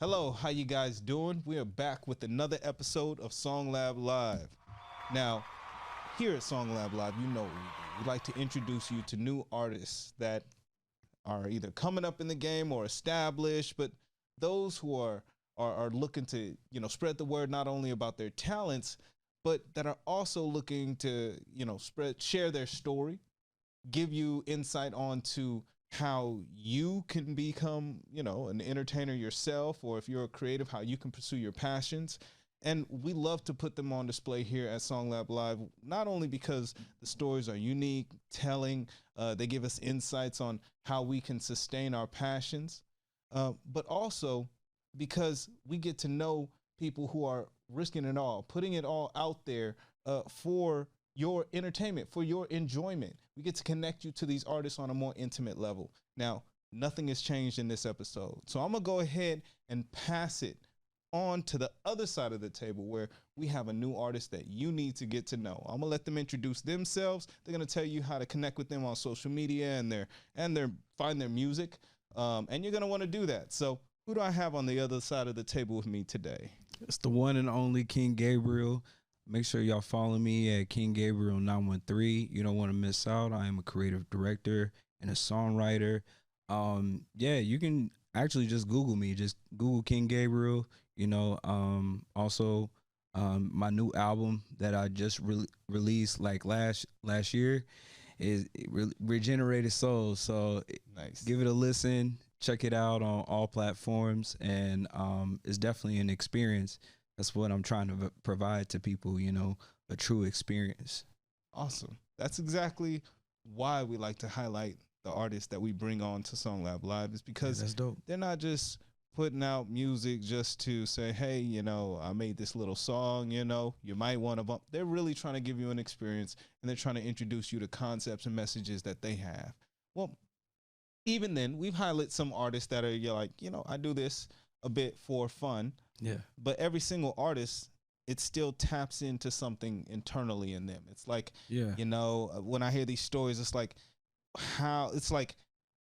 Hello, how you guys doing? We are back with another episode of SongLab Live. Now, here at SongLab Live, you know what we do. We like to introduce you to new artists that are either coming up in the game or established, but those who are looking to, spread the word not only about their talents, but that are also looking to, share their story, give you insight onto how you can become, an entertainer yourself, or if you're a creative, how you can pursue your passions. And we love to put them on display here at SongLab Live, not only because the stories are unique, telling, they give us insights on how we can sustain our passions, but also because we get to know people who are risking it all, putting it all out there for your entertainment, for your enjoyment. We get to connect you to these artists on a more intimate level. Now, nothing has changed in this episode. So I'm going to go ahead and pass it on to the other side of the table where we have a new artist that you need to get to know. I'm going to let them introduce themselves. They're going to tell you how to connect with them on social media and find their music. And you're going to want to do that. So who do I have on the other side of the table with me today? It's the one and only King Gabriel. Make sure y'all follow me at King Gabriel 913. You don't want to miss out. I am a creative director and a songwriter. Yeah, you can actually just Google me. Just Google King Gabriel. Also, my new album that I just released like last year is Regenerated Souls. So Nice. give it a listen. Check it out on all platforms, and it's definitely an experience. That's what I'm trying to provide to people, a true experience. Awesome. That's exactly why we like to highlight the artists that we bring on to SongLab Live, is because That's dope. they're not just putting out music just to say, hey, I made this little song, you might want to bump. They're really trying to give you an experience, and they're trying to introduce you to concepts and messages that they have. Well, even then, we've highlighted some artists that are, you're like, I do this a bit for fun. Yeah. But every single artist, it still taps into something internally in them. It's like, Yeah. When I hear these stories, it's like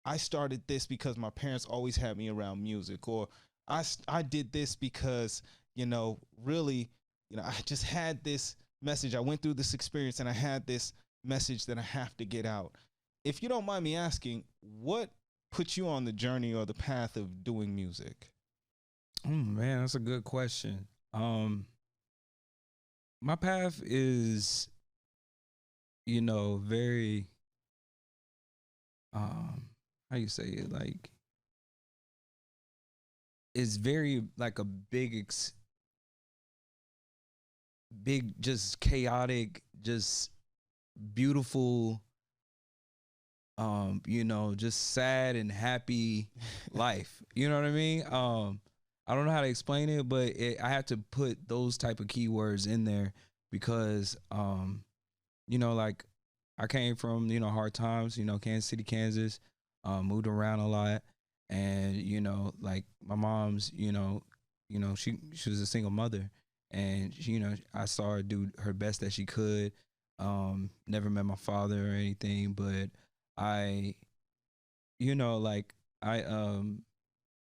I started this because my parents always had me around music, or I did this because, really, I just had this message. I went through this experience and I had this message that I have to get out. If you don't mind me asking, what put you on the journey or the path of doing music? Man, that's a good question. My path is, very how you say it, like it's very like a big, just chaotic, just beautiful, just sad and happy life. You know what I mean? I don't know how to explain it, but I have to put those type of keywords in there because, like I came from, hard times, Kansas City, Kansas, moved around a lot. And, like my mom's, she was a single mother, and she, I saw her do her best that she could. Never met my father or anything, but I, like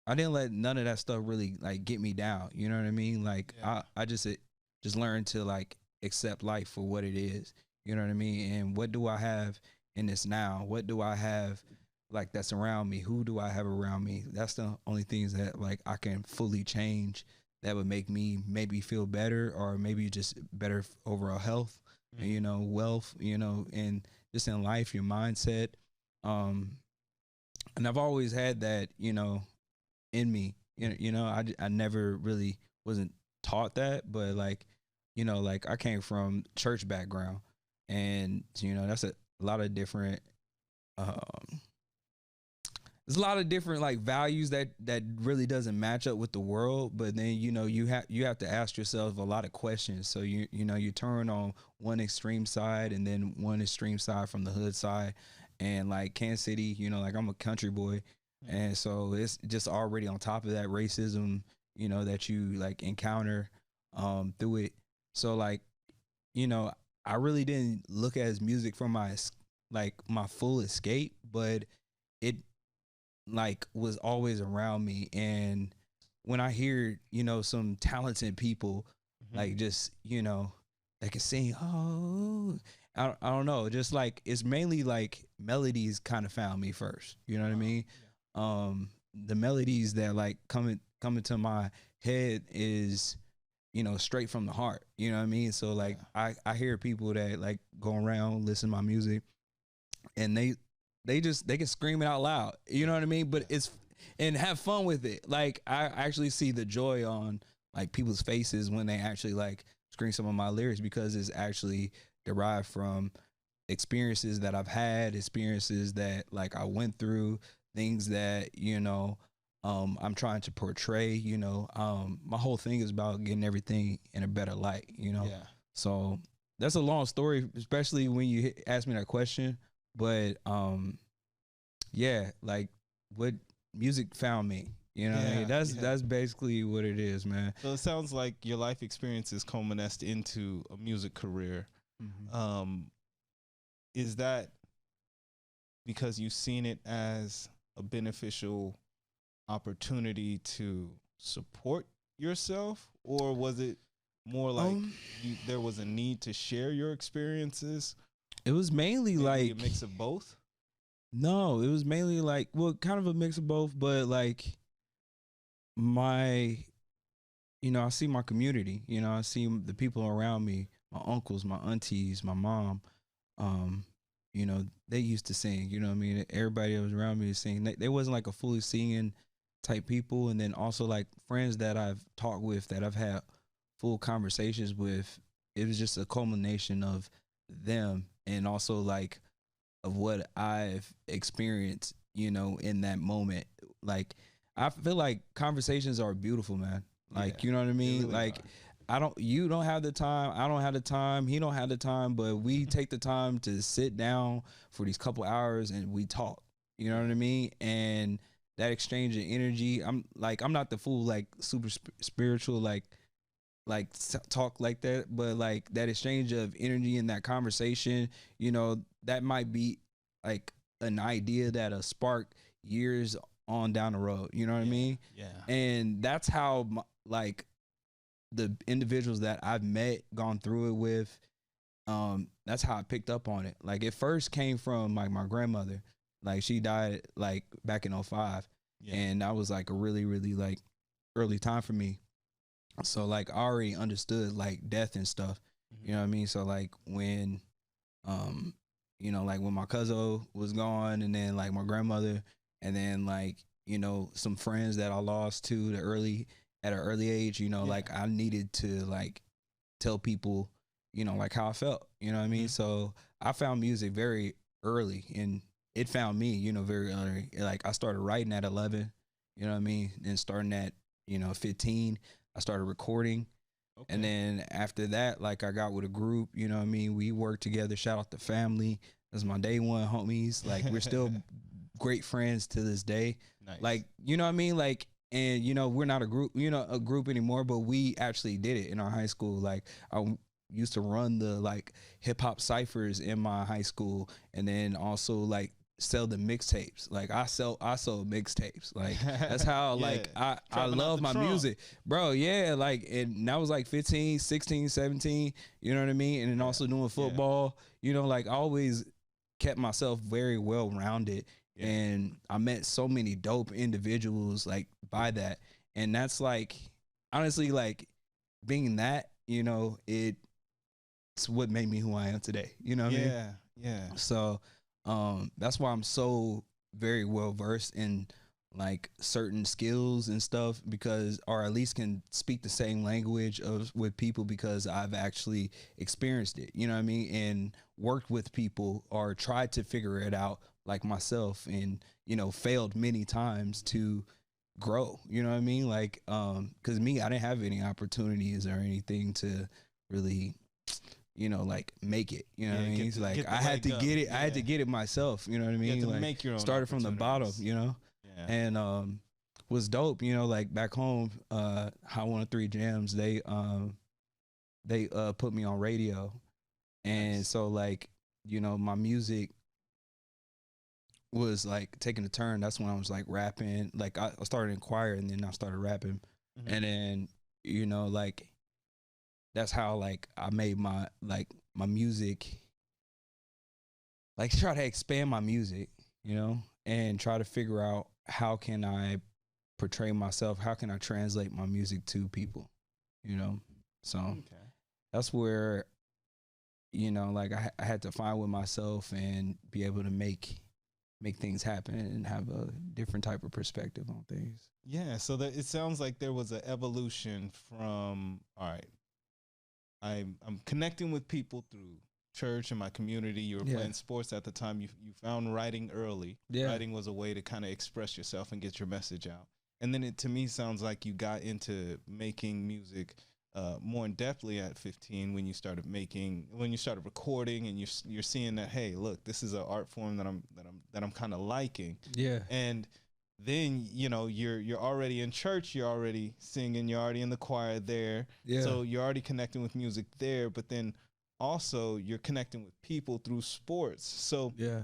I didn't let none of that stuff really like get me down. You know what I mean? Like Yeah. I just learned to like accept life for what it is. You know what I mean? And what do I have in this now? What do I have like that's around me? Who do I have around me? That's the only things that like I can fully change that would make me maybe feel better, or maybe just better overall health, and, wealth, and just in life, your mindset. Um, and I've always had that, in me. I never really wasn't taught that, but like, like I came from church background, and that's a lot of different. Um, there's a lot of different like values that really doesn't match up with the world, but then you have to ask yourself a lot of questions. So you turn on one extreme side and then one extreme side from the hood side, and like Kansas City, like I'm a country boy, and so it's just already on top of that racism, that you like encounter through it. So like, you know, I really didn't look at his music for my full escape, but it like was always around me. And when I hear, you know, some talented people, like just, you know, that can sing, oh, I don't know, just like it's mainly like melodies kind of found me first. You know what I mean? The melodies that like coming to my head is, you know, straight from the heart. You know what I mean? So like I hear people that like go around listen to my music, and they can scream it out loud. You know what I mean? But it's and have fun with it. Like I actually see the joy on like people's faces when they actually like scream some of my lyrics, because it's actually derived from experiences that I've had, experiences that like I went through, things that, you know, I'm trying to portray, you know. My whole thing is about getting everything in a better light, you know. Yeah. So that's a long story, especially when you ask me that question. But yeah, like what music found me, you know what I mean? That's basically what it is, man. So it sounds like your life experiences culminated into a music career. Is that because you've seen it as a beneficial opportunity to support yourself, or was it more like there was a need to share your experiences? It was mainly like a mix of both. No, it was mainly like, well, kind of a mix of both, but like my, you know, I see my community, you know, I see the people around me, my uncles, my aunties, my mom, you know, they used to sing, you know what I mean? Everybody that was around me was singing. They wasn't like a fully singing type people. And then also like friends that I've talked with, that I've had full conversations with, it was just a culmination of them, and also like of what I've experienced, you know, in that moment. Like I feel like conversations are beautiful, man. Like, you know what I mean? Really like you don't have the time, I don't have the time, he don't have the time, but we take the time to sit down for these couple hours and we talk. You know what I mean? And that exchange of energy, I'm not the fool like super spiritual like talk like that, but like that exchange of energy in that conversation, you know, that might be like an idea that'll spark years on down the road. You know what I mean? Yeah. And that's how like the individuals that I've met, gone through it with, that's how I picked up on it. Like it first came from like my grandmother. Like she died like back in '05, and that was like a really, really like early time for me. So like I already understood like death and stuff. You know what I mean? So like when you know, like when my cousin was gone, and then like my grandmother, and then like, you know, some friends that I lost to at an early age, you know, like I needed to like tell people, you know, like how I felt, you know what I mean? So I found music very early, and it found me, you know, very early. Like I started writing at 11, you know what I mean? And starting at, you know, 15, I started recording. Okay. And then after that, like I got with a group, you know what I mean? We worked together. Shout out to family. That's my day one homies. Like we're still great friends to this day. Nice. Like, you know what I mean? Like, and you know, we're not a group, you know, a group anymore, but we actually did it in our high school. Like I used to run the like hip hop ciphers in my high school, and then also like sell the mixtapes. Like I sold mixtapes. Like that's how like I love my music, bro. Yeah, like, and that was like 15, 16, 17, you know what I mean? And then also doing football, you know, like I always kept myself very well rounded. And I met so many dope individuals like by that. And that's like honestly like being that, you know, it's what made me who I am today. You know what I mean? Yeah. So that's why I'm so very well versed in like certain skills and stuff, because, or at least can speak the same language with people, because I've actually experienced it, you know what I mean? And worked with people or tried to figure it out like myself, and, you know, failed many times to grow, you know what I mean? Like, cause me, I didn't have any opportunities or anything to really, you know, like make it, you know what I mean? It's like I had to get it. I had to get it myself. You know what I mean? Like make your own started from the bottom, you know, and was dope. You know, like back home, Hot 103 Jams, they put me on radio, and so like, you know, my music was like taking a turn. That's when I was like rapping. Like I started in choir, and then I started rapping And then, you know, like that's how like I made my my music, like try to expand my music, you know, and try to figure out how can I portray myself, how can I translate my music to people, you know. So that's where, you know, like I had to find with myself and be able to make things happen and have a different type of perspective on things. Yeah, so that it sounds like there was an evolution from, all right, I'm connecting with people through church and my community. You were playing sports at the time. You found writing early. Writing was a way to kind of express yourself and get your message out. And then it to me sounds like you got into making music more in depthly at 15 when you started recording, and you're seeing that, hey, look, this is an art form that I'm kind of liking. Yeah. And then, you know, you're already in church, you're already singing, you're already in the choir there. Yeah. So you're already connecting with music there, but then also you're connecting with people through sports. So yeah.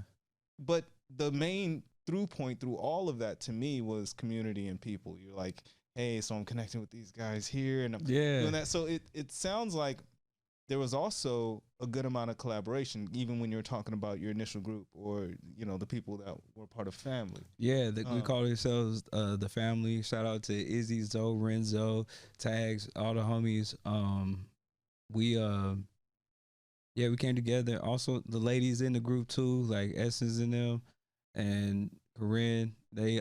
But the main through point through all of that to me was community and people. You're like, hey, so I'm connecting with these guys here and I'm doing that. So it sounds like there was also a good amount of collaboration, even when you were talking about your initial group or, you know, the people that were part of family. Yeah, we call ourselves the family. Shout out to Izzy, Zoe, Renzo, Tags, all the homies. We came together. Also, the ladies in the group too, like Essence and them, and Corinne. They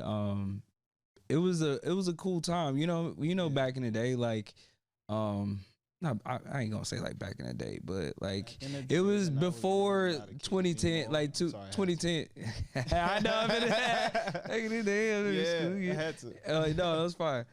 it was a cool time. You know, back in the day, like no, I ain't gonna say like back in the day, but like it was before 2010, like 2010. I know, I'm in back in the day. I had to. No, that's fine.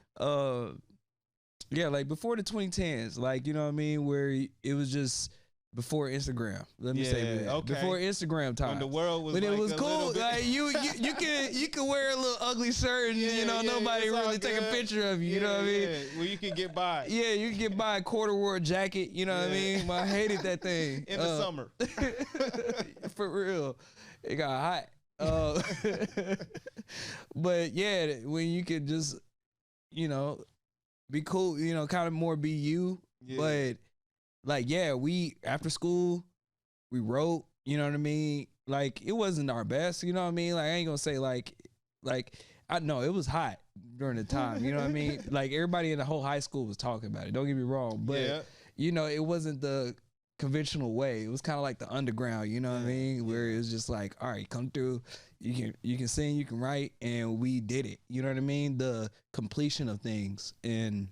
Yeah, like before the 2010s, like, you know what I mean, where it was just before Instagram. Let me say that. Okay. Before Instagram time. When the world was when like it was cool. Like you can wear a little ugly shirt and nobody really take a picture of you, you know what I mean? Well, you can get by. Yeah, you can get by a quarter-war jacket, you know what I mean? I hated that thing. In the summer. For real. It got hot. But yeah, when you could just, you know, be cool, you know, kind of more be you. But like, we after school, we wrote, you know what I mean? Like, it wasn't our best, you know what I mean? Like, I ain't gonna say like I know it was hot during the time, you know what I mean? Like, everybody in the whole high school was talking about it. Don't get me wrong, but you know, it wasn't the conventional way. It was kind of like the underground, you know what I mean? Where it was just like, all right, come through. You can sing, you can write, and we did it. You know what I mean? The completion of things, and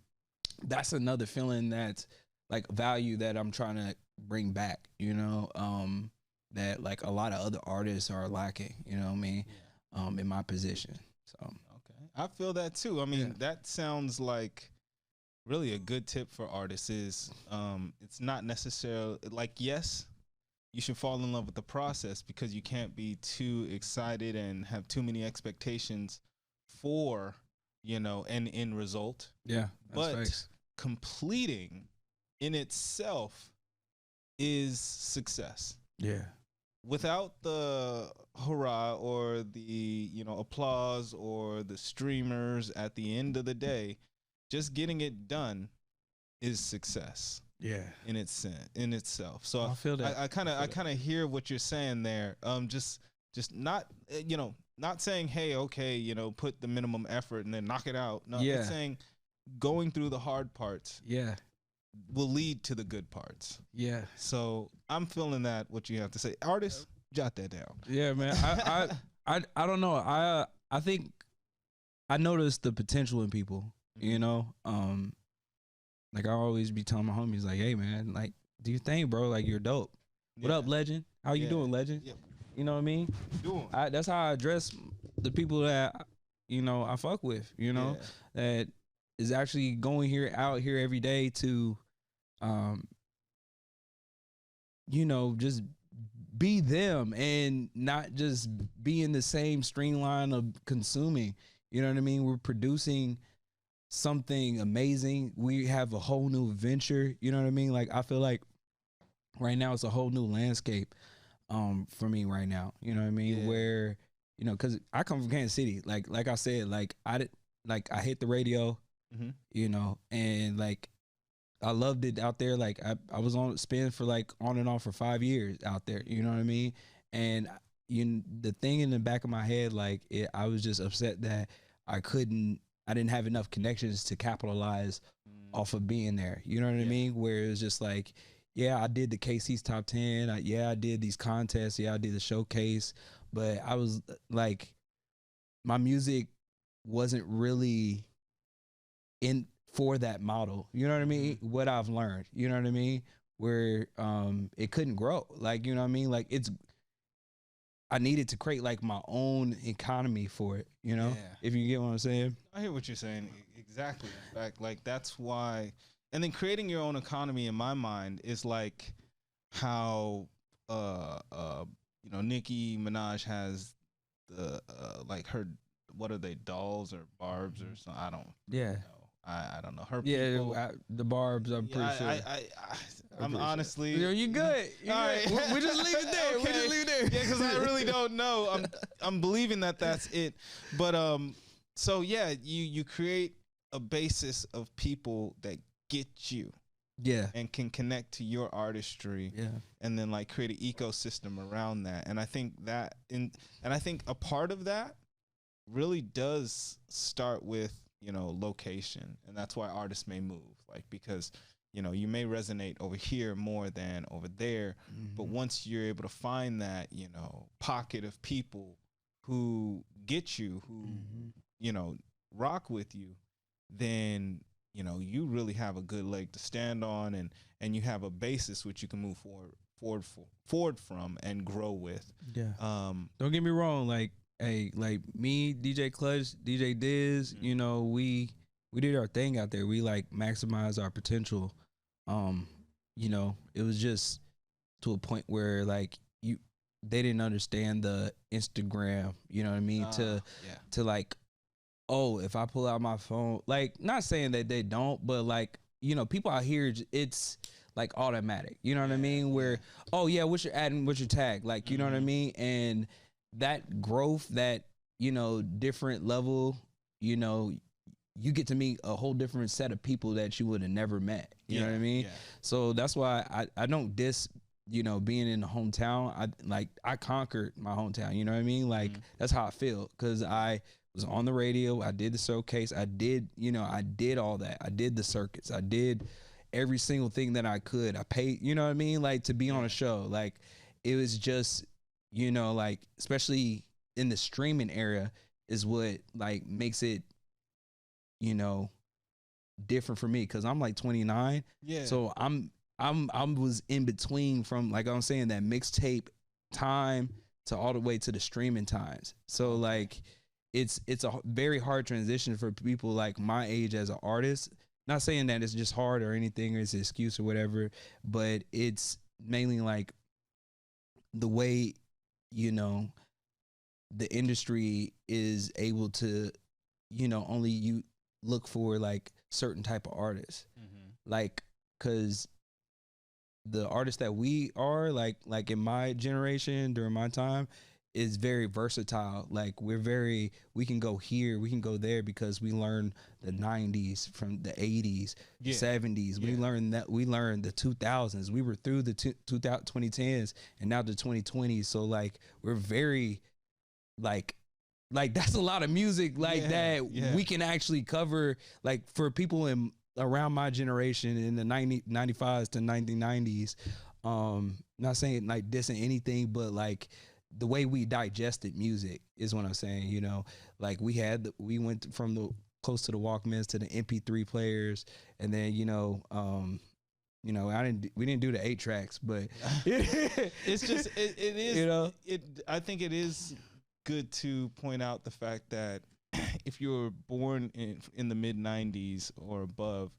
that's another feeling that's like value that I'm trying to bring back, you know, that like a lot of other artists are lacking, you know what I mean, in my position. So okay, I feel that too. I mean, that sounds like really a good tip for artists is it's not necessarily like, yes, you should fall in love with the process because you can't be too excited and have too many expectations for, you know, an end result. Yeah, but completing in itself is success. Yeah. Without the hurrah or the, you know, applause or the streamers at the end of the day, just getting it done is success. Yeah. In itself. So I feel that. I kind of hear what you're saying there. Just not, you know, not saying, hey, okay, you know, put the minimum effort and then knock it out. No, it's saying going through the hard parts. Yeah. Will lead to the good parts. Yeah. So I'm feeling that what you have to say. Artists, jot that down. Yeah, man. I don't know. I think I noticed the potential in people, you know. Like I always be telling my homies, like, hey man, like, do your thing, bro. Like, you're dope. What up, legend? How you doing, legend? Yeah. You know what I mean? Doing. That's how I address the people that, you know, I fuck with, you know, that is actually going out here every day to you know, just be them and not just be in the same streamline of consuming. You know what I mean? We're producing something amazing. We have a whole new adventure. You know what I mean? Like, I feel like right now it's a whole new landscape for me right now. You know what I mean? Yeah. Where, you know, because I come from Kansas City. Like I said, like I hit the radio Mm-hmm. you know, and like I loved it out there. Like I was on spin for like on and off for 5 years out there. You know what I mean? And the thing in the back of my head, like I was just upset that I didn't have enough connections to capitalize off of being there. You know what I mean? Where it was just like, yeah, I did the KC's top 10. I did these contests. Yeah, I did the showcase, but I was like, my music wasn't really in for that model. You know what I mean? What I've learned, you know what I mean? Where it couldn't grow. Like, you know what I mean? Like I needed to create like my own economy for it, you know? Yeah. If you get what I'm saying. I hear what you're saying. Exactly. In fact, like that's why, and then creating your own economy in my mind is like how, Nicki Minaj has the like her, what are they, dolls or barbs or something? I don't. Yeah. know. I don't know. Her Yeah, people. the barbs, I'm pretty sure. I'm honestly. Sure. You good. You All good. right. We just leave it there. Okay. We just leave it there. Yeah, because I really don't know. I'm believing that that's it. But so yeah, you create a basis of people that get you. Yeah. And can connect to your artistry. Yeah. And then like create an ecosystem around that. And I think I think a part of that really does start with, location. And that's why artists may move. Like, because, you may resonate over here more than over there. But once you're able to find that, pocket of people who get you, who, rock with you, then, you really have a good leg to stand on, and you have a basis which you can move forward from and grow with. Yeah. Don't get me wrong. Like, hey, like me, DJ Clutch, DJ Diz, we did our thing out there. We like maximized our potential. It was just to a point where like they didn't understand the Instagram, you know what I mean? To like, oh, if I pull out my phone, like, not saying that they don't, but like, people out here, it's like automatic, you know what I mean? Where, oh yeah, what's your ad and what's your tag? Like, you know what I mean? And that growth, that, different level, you get to meet a whole different set of people that you would have never met. You know what I mean? Yeah. So that's why I don't diss, being in the hometown. I conquered my hometown. You know what I mean? Like, that's how I feel. Cause I was on the radio. I did the showcase. I did all that. I did the circuits. I did every single thing that I could. I paid, you know what I mean? Like, to be on a show. Like, it was just, like, especially in the streaming era is what like makes it, different for me. Cause I'm like 29. Yeah. So I was in between from, like I'm saying, that mixtape time to all the way to the streaming times. So like, it's a very hard transition for people like my age as an artist. Not saying that it's just hard or anything, or it's an excuse or whatever, but it's mainly like the way, the industry is able to, only you look for like certain type of artists. Like, cause the artists that we are like in my generation during my time is very versatile. Like, we can go here, we can go there, because we learned the 90s from the 80s, 70s. We learned the 2000s. We were through the 2010s and now the 2020s. So like, we're very like that's a lot of music we can actually cover, like, for people in around my generation in the 95s to 1990s. Not saying like dissing anything, but like the way we digested music is what I'm saying. Like, we went from the close to the Walkmans to the MP3 players, and then we didn't do the 8 tracks, but it's just it is I think it is good to point out the fact that if you were born in the mid 90s or above,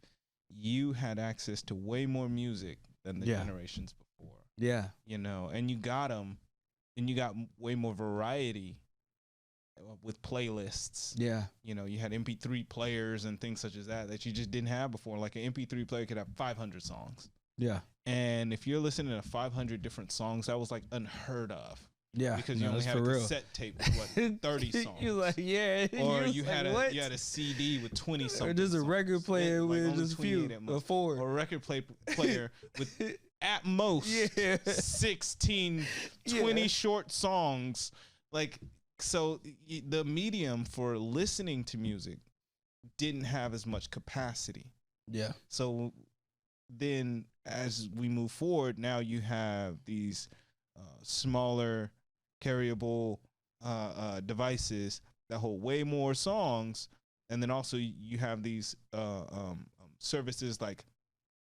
you had access to way more music than the generations before. Yeah. And you got them, and you got way more variety with playlists. Yeah. You had MP3 players and things such as that you just didn't have before. Like, an MP3 player could have 500 songs. Yeah. And if you're listening to 500 different songs, that was like unheard of. Yeah, because you no, only that's had a for real. cassette tape with what 30 songs. You like, yeah, Or was you like, had what? a CD with 20 Or something. just a songs. record player Like with only just a few 28 at most. or 4. Or a record player with at most 16, 20 short songs. Like, so the medium for listening to music didn't have as much capacity. Yeah. So then as we move forward, now you have these smaller carryable devices that hold way more songs. And then also you have these services like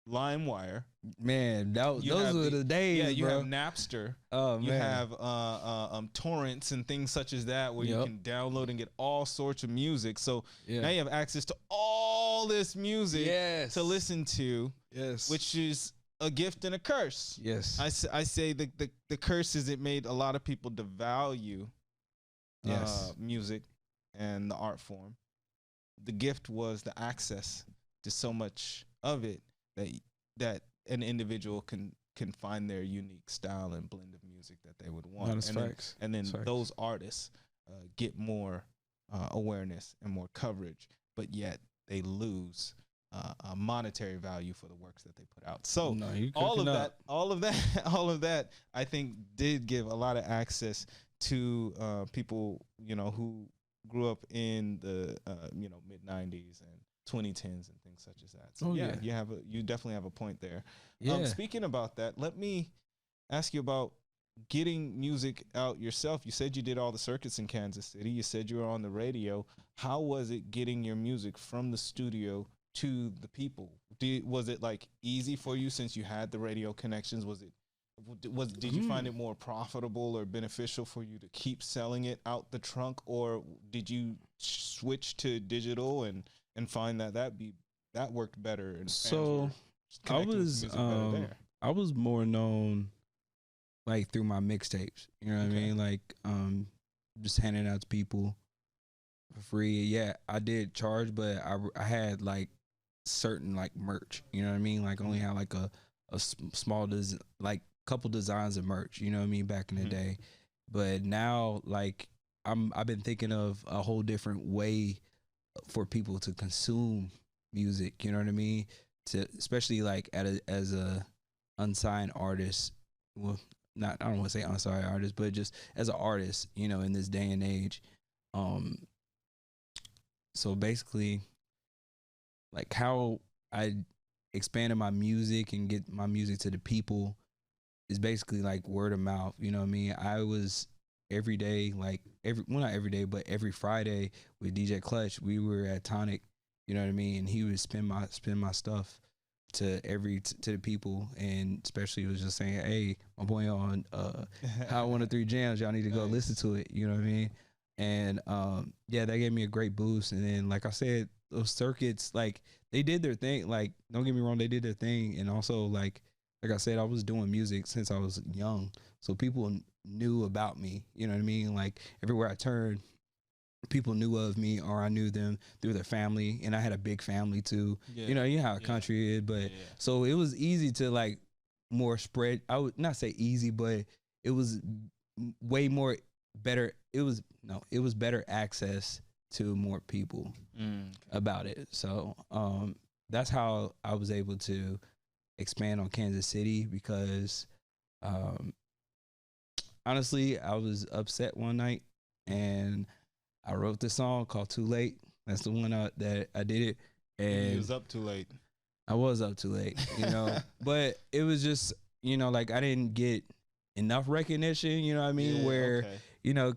LimeWire. Man, those were the days. Yeah, you bro. have Napster. Oh, you man. have torrents and things such as that, where you can download and get all sorts of music. So now you have access to all this music to listen to, which is a gift and a curse. Yes. I say the curse is it made a lot of people devalue music and the art form. The gift was the access to so much of it that an individual can find their unique style and blend of music that they would want. And then those artists get more awareness and more coverage, but yet they lose a monetary value for the works that they put out. So all of that, I think did give a lot of access to people, who grew up in the mid 90s and 2010s and things such as that. So you definitely have a point there. Speaking about that, let me ask you about getting music out yourself. You said you did all the circuits in Kansas City. You said you were on the radio. How was it getting your music from the studio to the people? Was it like easy for you since you had the radio connections? Did you find it more profitable or beneficial for you to keep selling it out the trunk, or did you switch to digital and find that worked better? And so I was more known like through my mixtapes. You know what I mean? Like just handing out to people for free. Yeah, I did charge, but I had like certain like merch. You know what I mean? Like only had like a small like couple designs of merch, you know what I mean, back in the day. But now like I've been thinking of a whole different way for people to consume music, you know what I mean? Especially like as a unsigned artist. Well, I don't want to say unsigned artist, but just as an artist, in this day and age. So basically like how I expanded my music and get my music to the people is basically like word of mouth. You know what I mean? I was every day, like not every day, but every Friday with DJ Clutch, we were at Tonic, you know what I mean? And he would spin my stuff to the people, and especially it was just saying, hey, my boy on How 103 Jams, y'all need to go listen to it, you know what I mean? And that gave me a great boost. And then like I said, those circuits, like they did their thing. Like don't get me wrong, they did their thing. And also like I said, I was doing music since I was young, so people knew about me, you know what I mean? Like everywhere I turned, people knew of me, or I knew them through their family. And I had a big family too. You know how a country is, but so it was easy to like more spread. I would not say easy, but it was way more better. It was better access to more people about it. So that's how I was able to expand on Kansas City, because honestly, I was upset one night and I wrote this song called Too Late. That's the one that I did it. And you was up too late. I was up too late, but it was just, like I didn't get enough recognition, you know what I mean?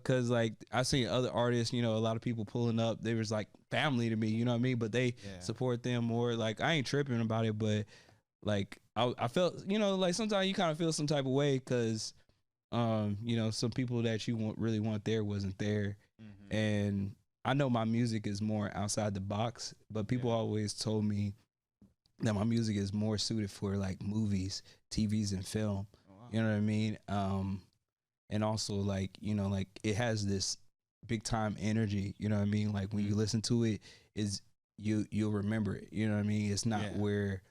Cause like I seen other artists, a lot of people pulling up, they was like family to me, you know what I mean? But they support them more. Like I ain't tripping about it, but like I felt, like sometimes you kind of feel some type of way, cause some people that you really want there wasn't there. And I know my music is more outside the box, but people always told me that my music is more suited for like movies, TVs, and film. Oh, wow. You know what I mean? And also like, like it has this big time energy, you know what I mean? Like when you listen to it, you'll remember it, you know what I mean? It's not where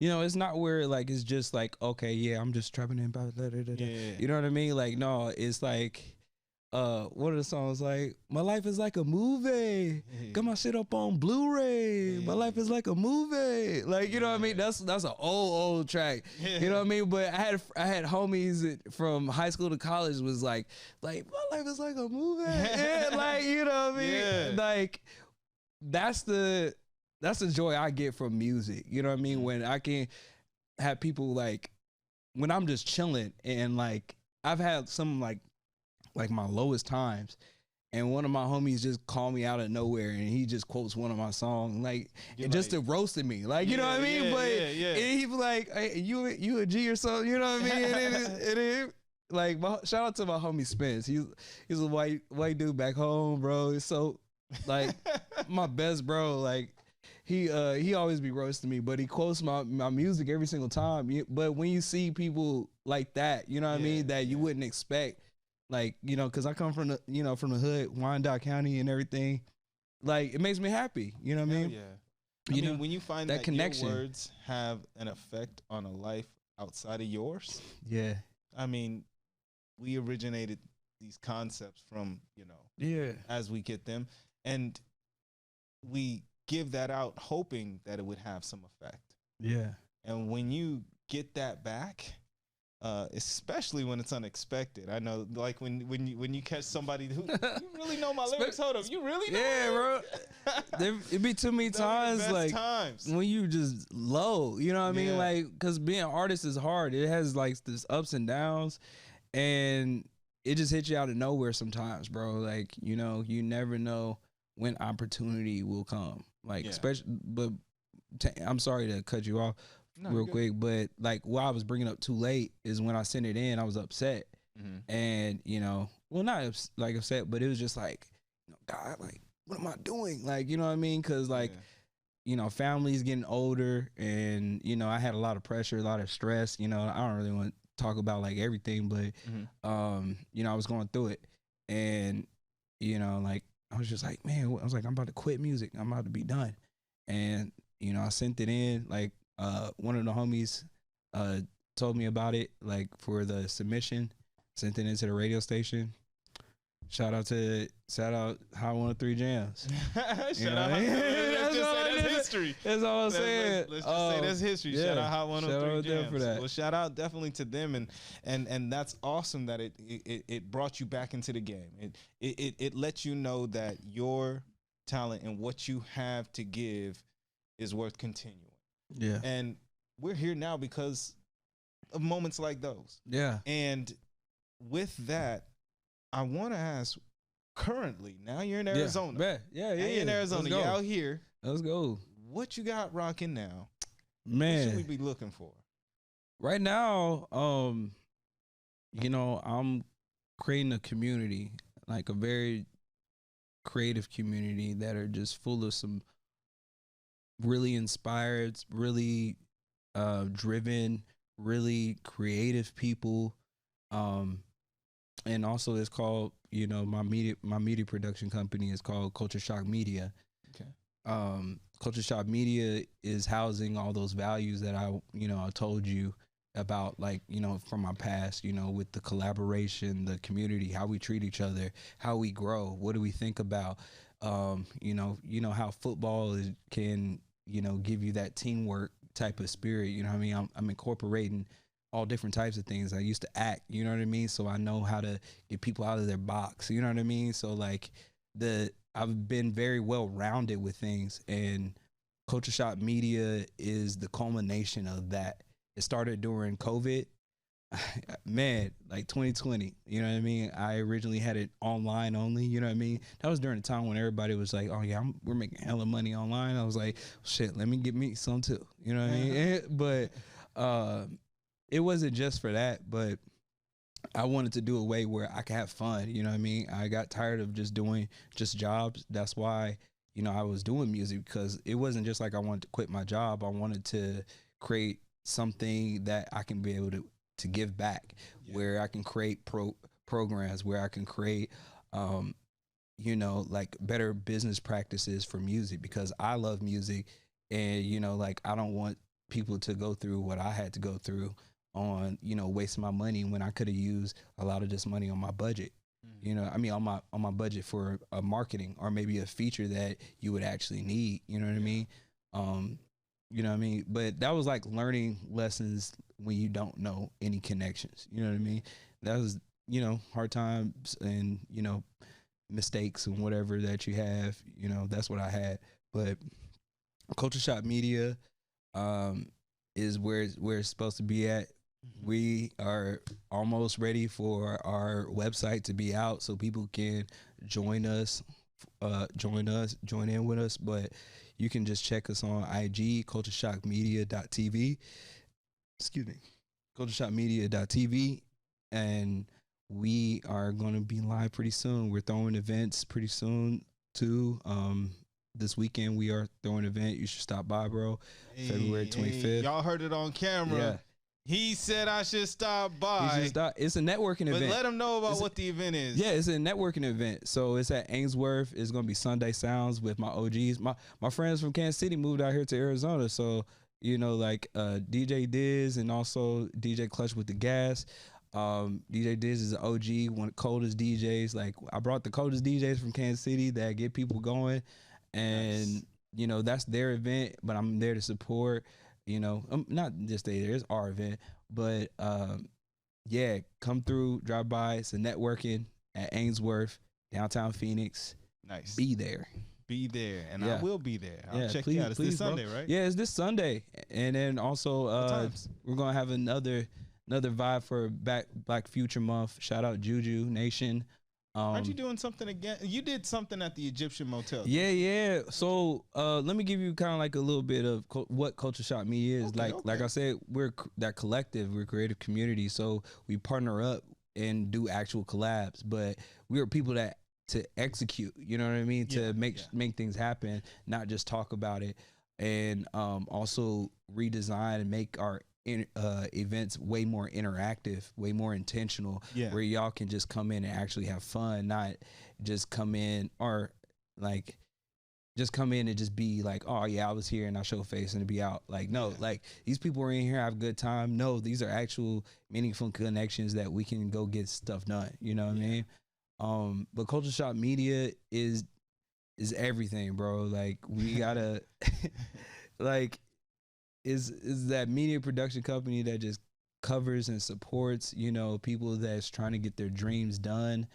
You know, it's not where like it's just like, okay, yeah, I'm just trapping in about Yeah. you know what I mean? Like, no, it's like what are the songs like? My life is like a movie. Yeah. Got my shit up on Blu-ray. My life is like a movie. Like, you know what I mean? That's an old track. Yeah. You know what I mean? But I had homies that from high school to college was like my life is like a movie. Yeah, like, you know what I mean? Yeah. Like that's the joy I get from music. You know what I mean? When I can have people like when I'm just chilling and like I've had some like my lowest times, and one of my homies just called me out of nowhere and he just quotes one of my songs like just to roasting me, like, you know what I mean? And he was like, hey, you a G or something, you know what I mean? and it like shout out to my homie Spence. He's a white dude back home, bro. It's so like my best bro. Like he always be roasting me, but he quotes my music every single time. But when you see people like that, you know what I mean, that you wouldn't expect, like, you know, because I come from the hood, Wyandotte County and everything. Like, it makes me happy. You know what I mean? Yeah. I mean, when you find that connection, your words have an effect on a life outside of yours. Yeah. I mean, we originated these concepts from, as we get them, and we give that out hoping that it would have some effect. Yeah. And when you get that back, especially when it's unexpected. I know, like when you catch somebody who you really know my lyrics. Hold up, you really know? Yeah, bro. It be too many times, like when you just low. You know what I mean? Like, because being an artist is hard. It has like this ups and downs, and it just hits you out of nowhere sometimes, bro. Like, you know, you never know when opportunity will come. Like, especially, but I'm sorry to cut you off. Real quick, but like what I was bringing up too late is when I sent it in, I was upset, and not upset, but it was just like, God, like, what am I doing? Like, you know what I mean? Because like, family's getting older, and I had a lot of pressure, a lot of stress. I don't really want to talk about like everything, but I was going through it, and like I was just like, man, I was like, I'm about to quit music, I'm about to be done, and I sent it in like. One of the homies told me about it, like for the submission, sent it into the radio station. Shout out Hot 103 Jams. Let's just say that's history. That's all I'm saying. Let's just say that's history. Shout out Hot 103 Jams. For that. Well, shout out definitely to them, and that's awesome that it brought you back into the game. It lets you know that your talent and what you have to give is worth continuing. Yeah. And we're here now because of moments like those. Yeah. And with that, I want to ask, currently, now you're in Arizona. Yeah. You're in Arizona. You're out here. Let's go. What you got rocking now? Man. What should we be looking for? Right now, I'm creating a community, like a very creative community that are just full of some really inspired, really driven, really creative people, and also it's called, my media production company is called Culture Shock Media. Okay. Culture Shock Media is housing all those values that I told you about, like, from my past, with the collaboration, the community, how we treat each other, how we grow, what do we think about, how football can give you that teamwork type of spirit. You know what I mean? I'm incorporating all different types of things. I used to act, you know what I mean? So I know how to get people out of their box, you know what I mean? So like I've been very well rounded with things, and Culture Shock Media is the culmination of that. It started during COVID. Man, like 2020, you know what I mean? I originally had it online only, you know what I mean? That was during the time when everybody was like, oh yeah, we're making hella money online. I was like, shit, let me get me some too, you know what I mean? But it wasn't just for that, but I wanted to do a way where I could have fun, you know what I mean? I got tired of just doing just jobs. That's why, I was doing music, because it wasn't just like I wanted to quit my job. I wanted to create something that I can be able to give back, where I can create programs, where I can create, like better business practices for music, because I love music, and, like, I don't want people to go through what I had to go through on, you know, wasting my money when I could have used a lot of this money on my budget. You know, I mean, on my budget for a marketing or maybe a feature that you would actually need. You know what I mean? You know what I mean? But that was like learning lessons when you don't know any connections. You know what I mean? That was, you know, hard times and, you know, mistakes and whatever that you have. You know, that's what I had. But Culture Shock Media is where it's supposed to be at. We are almost ready for our website to be out so people can join in with us. But you can just check us on IG, cultureshockmedia.tv. Excuse me, cultureshockmedia.tv. And we are going to be live pretty soon. We're throwing events pretty soon too. This weekend we are throwing an event. You should stop by, bro. February 25th. Hey, y'all heard it on camera. Yeah. He said I should stop by. It's a networking event. But let him know about what the event is. Yeah, it's a networking event. So it's at Ainsworth. It's going to be Sunday Sounds with my OGs. My friends from Kansas City moved out here to Arizona. So, you know, like DJ Diz and also DJ Clutch with the Gas. DJ Diz is an OG, one of the coldest DJs. Like, I brought the coldest DJs from Kansas City that get people going. And, nice. You know, that's their event, but I'm there to support. You know, not just there. It's our event, but yeah, come through, drop by. It's a networking at Ainsworth, downtown Phoenix. Nice. Be there, and I will be there. I'll check you out. It's this Sunday, right? Yeah, it's this Sunday, and then also we're gonna have another vibe for Black Future Month. Shout out Juju Nation. Aren't you doing something again? You did something at the Egyptian Motel. Yeah. So let me give you kind of like a little bit of what Culture Shock Me is. Okay. Like I said, we're that collective. We're a creative community. So we partner up and do actual collabs. But we are people that to execute. You know what I mean? To make things happen, not just talk about it. And also redesign and make our events way more interactive, way more intentional, where y'all can just come in and actually have fun, not just come in or like just come in and just be like, oh yeah, I was here and I show face and be out. Like, no, like these people are in here, have a good time. No, these are actual meaningful connections that we can go get stuff done. You know what I mean? But Culture Shock Media is everything, bro. Like we gotta like is that media production company that just covers and supports, you know, people that's trying to get their dreams done,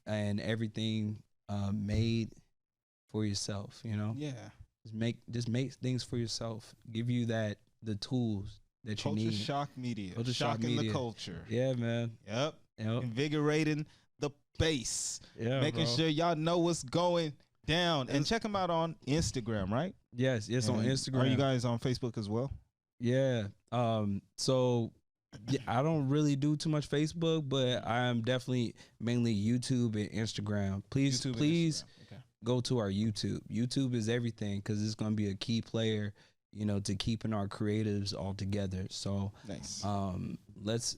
and everything made for yourself, you know? Yeah. Just make things for yourself. Give you the tools that you need. Culture Shock Media. Shocking the culture. Yeah, man. Yep. Invigorating the base. Yeah, making sure y'all know what's going down. And check them out on Instagram, right? Yes, on Instagram. Are you guys on Facebook as well? Yeah. So I don't really do too much Facebook, but I am definitely mainly YouTube and Instagram. Please go to our YouTube. YouTube is everything because it's going to be a key player, you know, to keeping our creatives all together. So nice. Let's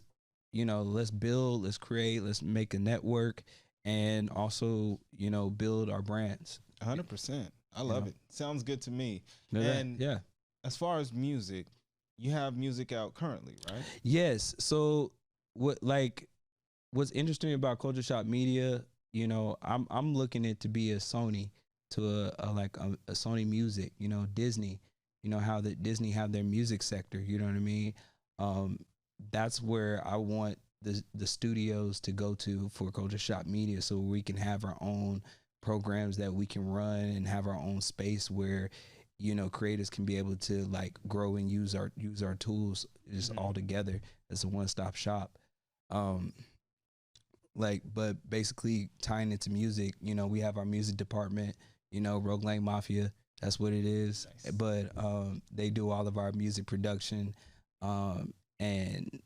build, let's create, let's make a network, and also, you know, build our brands. 100%. I love it. Sounds good to me. And as far as music, you have music out currently, right? Yes. So what's interesting about Culture Shock Media, you know, I'm looking it to be a Sony to a Sony Music, you know, Disney, you know how Disney have their music sector, you know what I mean? That's where I want the studios to go to for Culture Shock Media, so we can have our own programs that we can run and have our own space where, you know, creators can be able to like grow and use our tools just all together as a one-stop shop. But basically tying into music, you know, we have our music department, you know, Rogue Lane Mafia, that's what it is. Nice. But they do all of our music production, and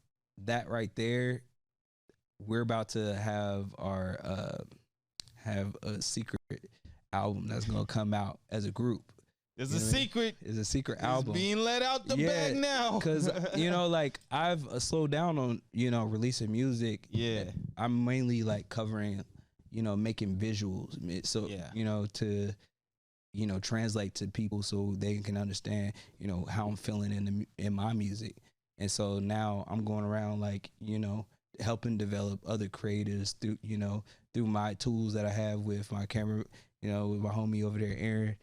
that right there, we're about to have our have a secret album that's gonna come out as a group. It's a secret. It's a secret album. It's being let out the bag now. Because, you know, like I've slowed down on, you know, releasing music. Yeah. I'm mainly like covering, you know, making visuals. So, you know, translate to people so they can understand, how I'm feeling in my music. And so now I'm going around like, helping develop other creatives through my tools that I have with my camera, with my homie over there, Aaron.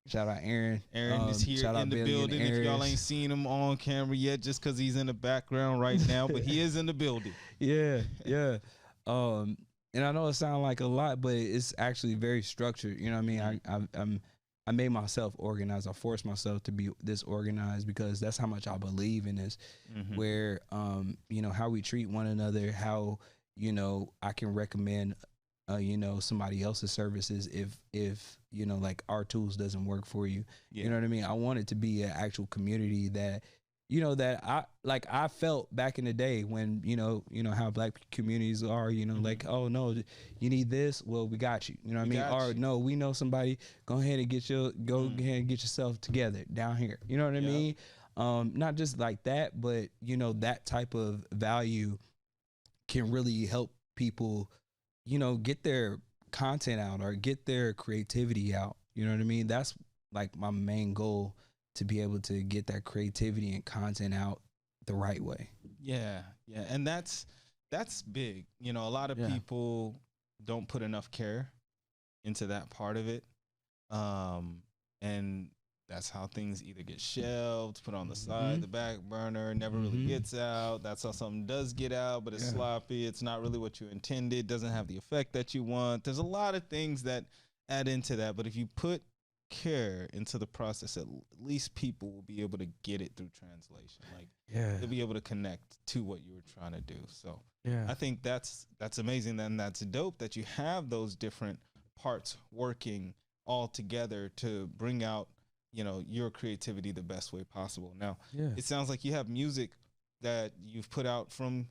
Shout out Aaron. Aaron is here in the building. If y'all ain't seen him on camera yet, just because he's in the background right now, but he is in the building. Yeah. And I know it sounds like a lot, but it's actually very structured. You know what I mean? I made myself organized. I forced myself to be this organized because that's how much I believe in this. Where how we treat one another, how I can recommend somebody else's services if like our tools doesn't work for you. You know what I mean? I want it to be an actual community that that I felt back in the day when how black communities are, like, oh no, you need this, well, we got you, what I mean, or no, we know somebody, go ahead and get yourself together down here, you know what I mean? Not just like that, but that type of value can really help people get their content out or get their creativity out, you know what I mean? That's like my main goal, to be able to get that creativity and content out the right way. Yeah. And that's big. A lot of people don't put enough care into that part of it. And that's how things either get shelved, put on the side, the back burner, never really gets out. That's how something does get out, but it's sloppy. It's not really what you intended. Doesn't have the effect that you want. There's a lot of things that add into that. But if you put care into the process, at least people will be able to get it through translation. Like they'll be able to connect to what you were trying to do. So I think that's amazing, and that's dope that you have those different parts working all together to bring out your creativity the best way possible. Now it sounds like you have music that you've put out from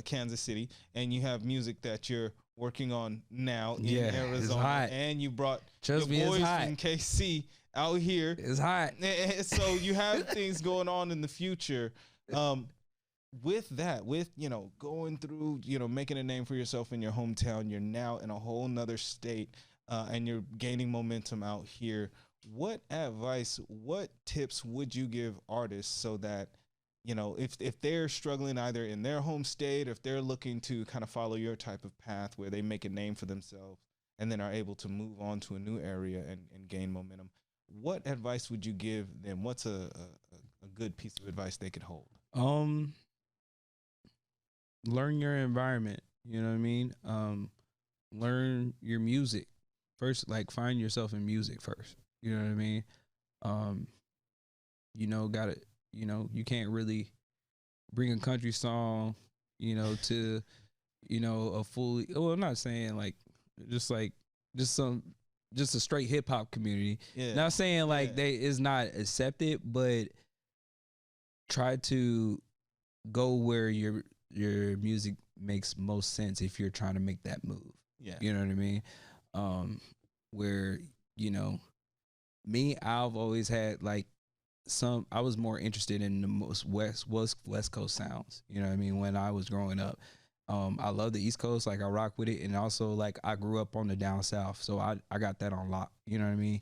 Kansas City, and you have music that you're working on now in Arizona, and you brought your boys from KC out here. It's hot. So you have things going on in the future. With that, going through, making a name for yourself in your hometown, you're now in a whole nother state, and you're gaining momentum out here. What advice, what tips would you give artists so that if they're struggling either in their home state, or if they're looking to kind of follow your type of path where they make a name for themselves and then are able to move on to a new area and gain momentum, what advice would you give them? What's a good piece of advice they could hold? Learn your environment. You know what I mean? Learn your music first. Like, find yourself in music first. You know what I mean? You can't really bring a country song, to, a fully, well, I'm not saying just a straight hip hop community. Not saying they is not accepted, but try to go where your music makes most sense if you're trying to make that move. You know what I mean? Where, me, I've always had I was more interested in the most West Coast sounds. You know what I mean? When I was growing up, I love the East Coast. I rock with it, and also I grew up on the down south, so I got that on lock. You know what I mean?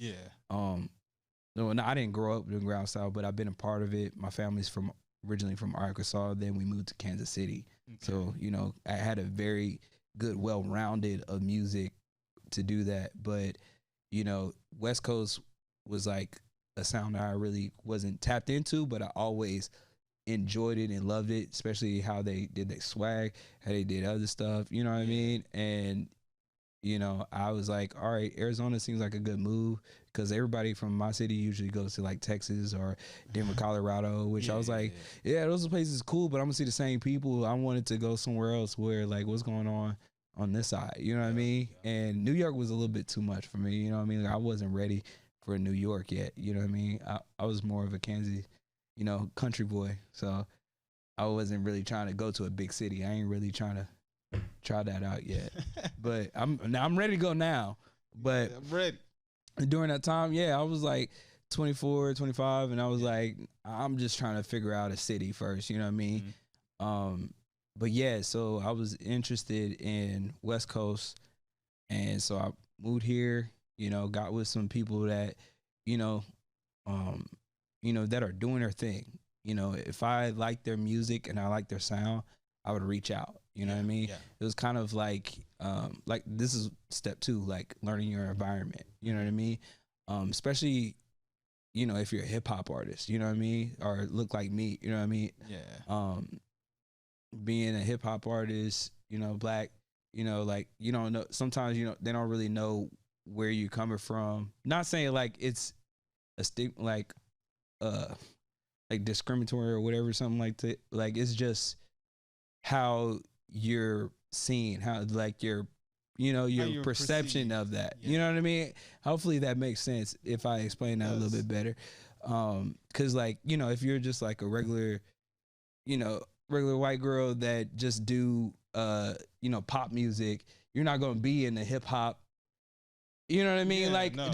No, I didn't grow up in the ground south, but I've been a part of it. My family's originally from Arkansas. Then we moved to Kansas City. So I had a very good, well-rounded of music to do that. But West Coast was a sound that I really wasn't tapped into, but I always enjoyed it and loved it, especially how they did their swag, how they did other stuff, you know what I mean? And, I was like, all right, Arizona seems like a good move, because everybody from my city usually goes to Texas or Denver, Colorado, which I was like, those places cool, but I'm gonna see the same people. I wanted to go somewhere else where what's going on this side, you know what I mean? And New York was a little bit too much for me, you know what I mean? I wasn't ready for New York yet, you know what I mean? I was more of a Kansas, country boy, so I wasn't really trying to go to a big city. I ain't really trying to try that out yet, but I'm ready to go now. But I'm ready. During that time, I was 24, 25, and I was I'm just trying to figure out a city first, you know what I mean? But so I was interested in West Coast, and so I moved here, got with some people that, you know, um, that are doing their thing. If I like their music and I like their sound, I would reach out. You know what I mean? Yeah. It was kind of like this is step 2, like learning your environment. You know what I mean? Especially, if you're a hip hop artist, you know what I mean? Or look like me, you know what I mean? Yeah. Being a hip hop artist, black, like, you don't know, sometimes, they don't really know where you're coming from. Not saying like it's a like discriminatory or whatever, something like that. Like, it's just how you're seen, how like your you're perception perceived. of that. Yeah. You know what I mean? Hopefully that makes sense if I explain that a little bit better. Cause like, if you're just like a regular white girl that just do pop music, you're not gonna be in the hip hop. You know what I mean? Yeah, like no.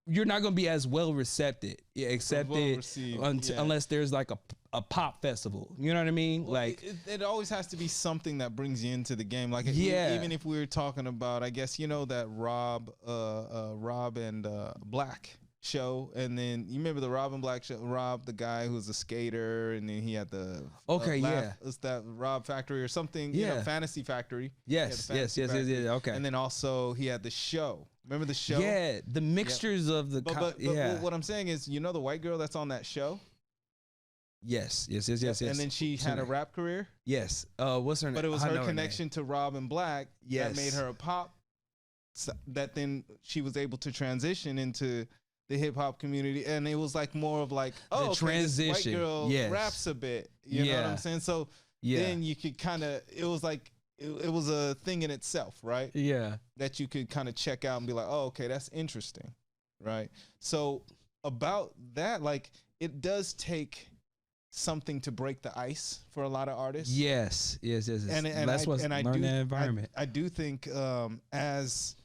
you're not gonna be as well accepted Well-received, unless there's like a pop festival. You know what I mean? Well, like it always has to be something that brings you into the game. Like, even if we were talking about, I guess, that Rob and Black show, and then you remember the Rob and Black show, Rob, the guy who's a skater, and then he had the it's that Rob Factory or something, Fantasy Factory. Yes. Okay. And then also he had the show. Remember the show? Yeah, the mixtures of the but what I'm saying is, the white girl that's on that show. Yes. And then she had a rap career. Yes. What's her name? But it was her connection to Rob and Black that made her a pop. That then she was able to transition into the hip hop community, and it was like more of like, the transition. This white girl raps a bit. You know what I'm saying? So then you could kind of, it was like, it was a thing in itself, right? Yeah. That you could kind of check out and be like, oh, okay, that's interesting, right? So about that, like, it does take something to break the ice for a lot of artists. Yes. And that's what's learn that environment. I do think as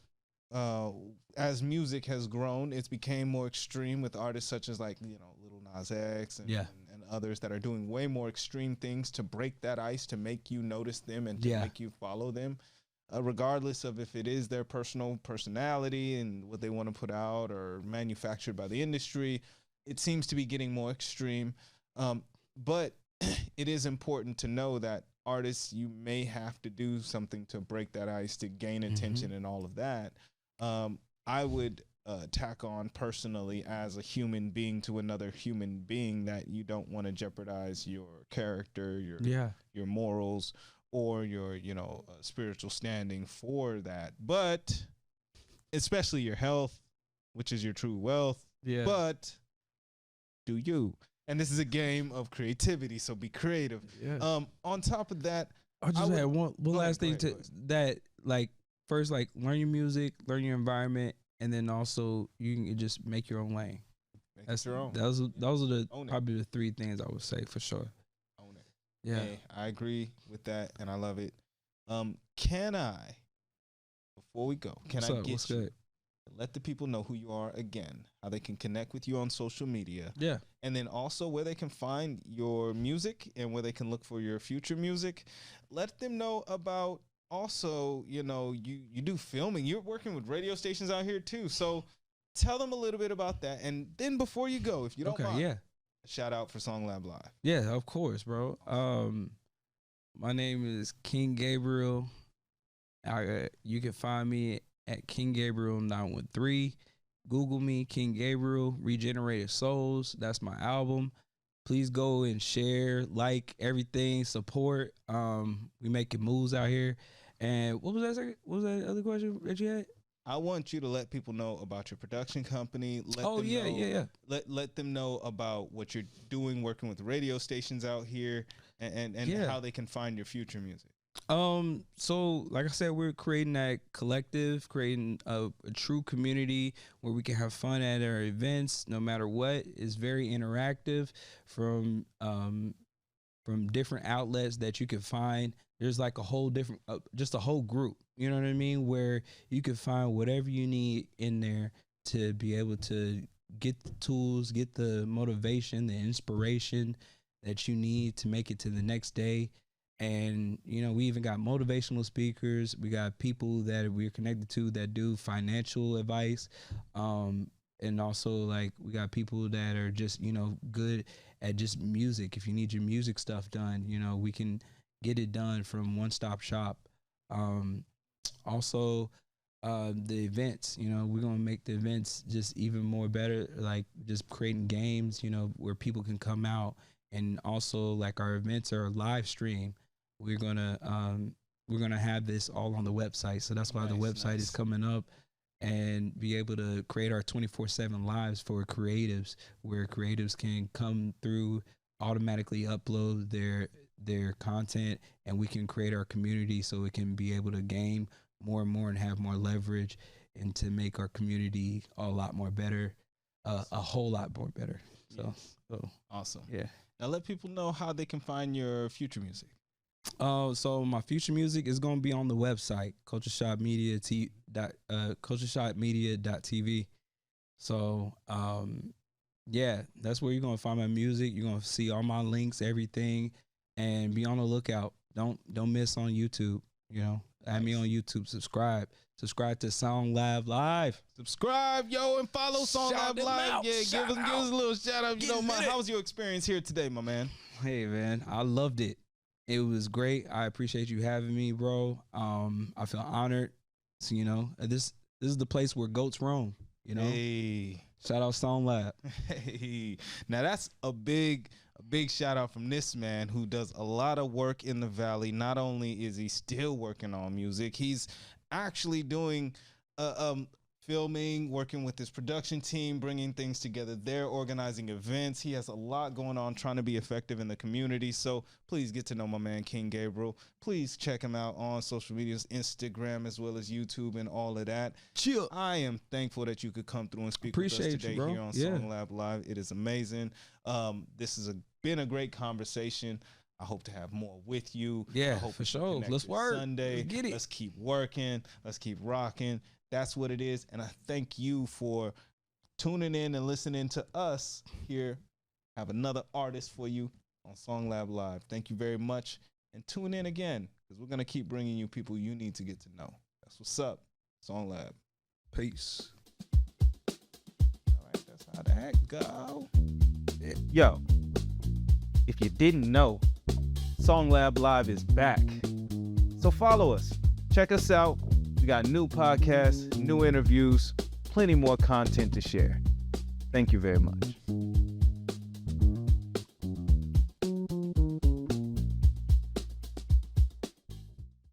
music has grown, it's became more extreme with artists such as like, Lil Nas X and others that are doing way more extreme things to break that ice, to make you notice them and to make you follow them, regardless of if it is their personal personality and what they want to put out or manufactured by the industry. It seems to be getting more extreme. But it is important to know that artists, you may have to do something to break that ice, to gain attention and all of that. I would tack on personally, as a human being to another human being, that you don't want to jeopardize your character, your morals, or your spiritual standing for that. But especially your health, which is your true wealth. Yeah. But do you? And this is a game of creativity, so be creative. Yeah. On top of that, I just had one last thing that, like, first, like, learn your music, learn your environment, and then also you can just make your own lane. That's your own. Those are probably the 3 things I would say for sure. Own it. Yeah, hey, I agree with that, and I love it. Can I, before we go, What's good? Let the people know who you are again, how they can connect with you on social media. Yeah. And then also where they can find your music and where they can look for your future music. Let them know about also, you do filming. You're working with radio stations out here too. So tell them a little bit about that. And then before you go, if you don't mind, a shout out for SongLab Live. Yeah, of course, bro. My name is King Gabriel. You can find me at King Gabriel 913. Google me, King Gabriel, Regenerated Souls. That's my album. Please go and share, like everything, support. We making moves out here. And what was that second? What was that other question that you had? I want you to let people know about your production company. Let them know about what you're doing, working with radio stations out here, and how they can find your future music. So like I said, we're creating that collective, creating a true community where we can have fun at our events, no matter what. It's very interactive from different outlets that you can find. There's like a whole different, just a whole group, you know what I mean? Where you can find whatever you need in there to be able to get the tools, get the motivation, the inspiration that you need to make it to the next day. And we even got motivational speakers. We got people that we're connected to that do financial advice, and also like we got people that are just good at just music. If you need your music stuff done, we can get it done from one stop shop. Also, the events, we're gonna make the events just even more better, like just creating games, where people can come out. And also, like, our events are live stream. We're gonna have this all on the website, so that's why the website is coming up, and be able to create our 24/7 lives for creatives, where creatives can come through, automatically upload their content, and we can create our community so it can be able to gain more and more and have more leverage, and to make our community a lot more better, a whole lot more better. So awesome. Yeah. Now let people know how they can find your future music. So my future music is gonna be on the website, cultureshotmedia.tv. So yeah, that's where you're gonna find my music. You're gonna see all my links, everything, and be on the lookout. Don't miss on YouTube. Add me on YouTube. Subscribe to SongLab Live. Subscribe, and follow SongLab Live. Out. Yeah, give us a little shout out. How was your experience here today, my man? Hey man, I loved it. It was great. I appreciate you having me, bro. I feel honored. So, this is the place where goats roam. Hey, shout out SongLab. Hey, now that's a big shout out from this man who does a lot of work in the Valley. Not only is he still working on music, he's actually doing filming, working with his production team, bringing things together. They're organizing events. He has a lot going on, trying to be effective in the community. So please get to know my man, King Gabriel. Please check him out on social medias, Instagram, as well as YouTube and all of that. Chill. I am thankful that you could come through and speak with us today here on SongLab Live. It is amazing. This has been a great conversation. I hope to have more with you. Yeah, I hope for sure. Let's work. Sunday. Let's get it. Let's keep working. Let's keep rocking. That's what it is. And I thank you for tuning in and listening to us here. I have another artist for you on SongLab Live. Thank you very much. And tune in again, because we're going to keep bringing you people you need to get to know. That's what's up. SongLab. Peace. All right, that's how that go. Yo, if you didn't know, SongLab Live is back. So follow us. Check us out. We got new podcasts, new interviews, plenty more content to share. Thank you very much.